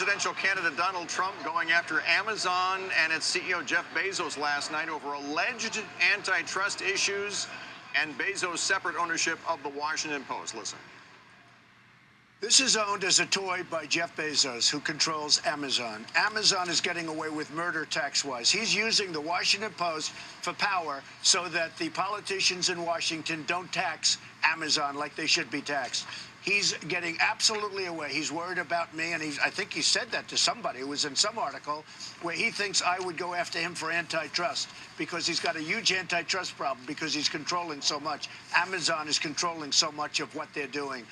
Presidential candidate Donald Trump going after Amazon and its CEO Jeff Bezos last night over alleged antitrust issues and Bezos' separate ownership of the Washington Post. Listen. This is owned as a toy by Jeff Bezos, who controls Amazon. Amazon is getting away with murder tax-wise. He's using the Washington Post for power so that the politicians in Washington don't tax Amazon like they should be taxed. He's getting absolutely away. He's worried about me, and I think he said that to somebody. It was in some article where he thinks I would go after him for antitrust because he's got a huge antitrust problem because he's controlling so much. Amazon is controlling so much of what they're doing.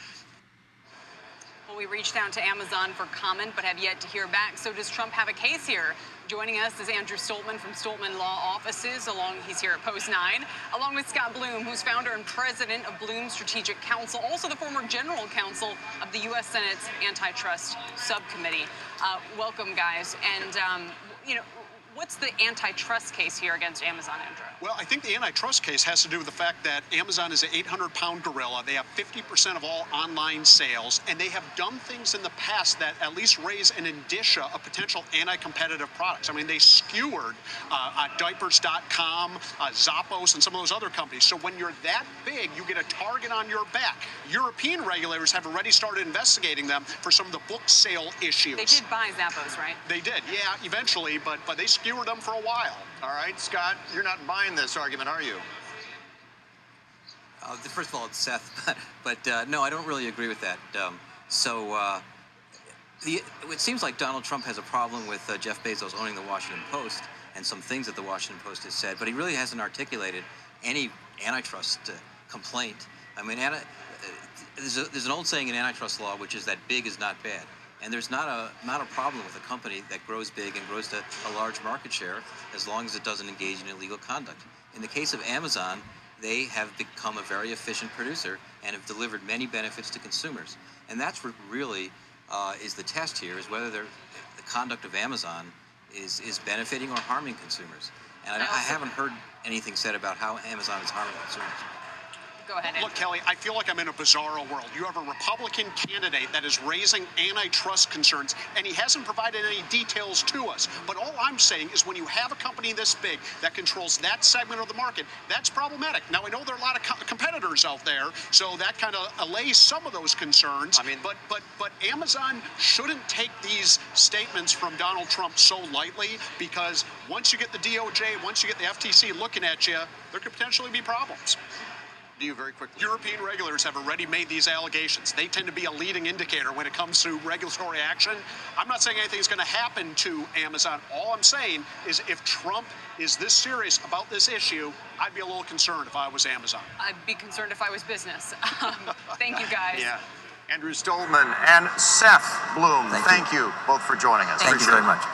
Well, we reached out to Amazon for comment, but have yet to hear back. So does Trump have a case here? Joining us is Andrew Stoltmann from Stoltmann Law Offices. He's here at Post 9, along with Scott Bloom, who's founder and president of Bloom Strategic Counsel, also the former general counsel of the U.S. Senate's Antitrust Subcommittee. Welcome, guys. And, what's the antitrust case here against Amazon, Andrew? Well, I think the antitrust case has to do with the fact that Amazon is an 800-pound gorilla. They have 50% of all online sales, and they have done things in the past that at least raise an indicia of potential anti-competitive products. I mean, they skewered diapers.com, Zappos, and some of those other companies. So when you're that big, you get a target on your back. European regulators have already started investigating them for some of the book sale issues. They did buy Zappos, right? They did, yeah, eventually, but they skewered them for a while. All right, Scott, you're not buying this argument, are you? First of all, it's Seth, but no, I don't really agree with that. It seems like Donald Trump has a problem with Jeff Bezos owning the Washington Post and some things that the Washington Post has said, but he really hasn't articulated any antitrust complaint. I mean, there's an old saying in antitrust law, which is that big is not bad. And there's not a problem with a company that grows big and grows to a large market share as long as it doesn't engage in illegal conduct. In the case of Amazon, they have become a very efficient producer and have delivered many benefits to consumers. And that's what really is the test here, is whether the conduct of Amazon is benefiting or harming consumers. And I haven't heard anything said about how Amazon is harming consumers. Go ahead, Andrew. Look, Kelly, I feel like I'm in a bizarro world. You have a Republican candidate that is raising antitrust concerns, and he hasn't provided any details to us. But all I'm saying is when you have a company this big that controls that segment of the market, that's problematic. Now, I know there are a lot of competitors out there, so that kind of allays some of those concerns. I mean, but Amazon shouldn't take these statements from Donald Trump so lightly, because once you get the DOJ, once you get the FTC looking at you, there could potentially be problems. Very quickly. European regulators have already made these allegations. They tend to be a leading indicator when it comes to regulatory action. I'm not saying anything's going to happen to Amazon. All I'm saying is if Trump is this serious about this issue, I'd be a little concerned if I was Amazon. I'd be concerned if I was business. Thank you, guys. Yeah. Andrew Stoltmann and Seth Bloom, thank you both for joining us. Thank you very much.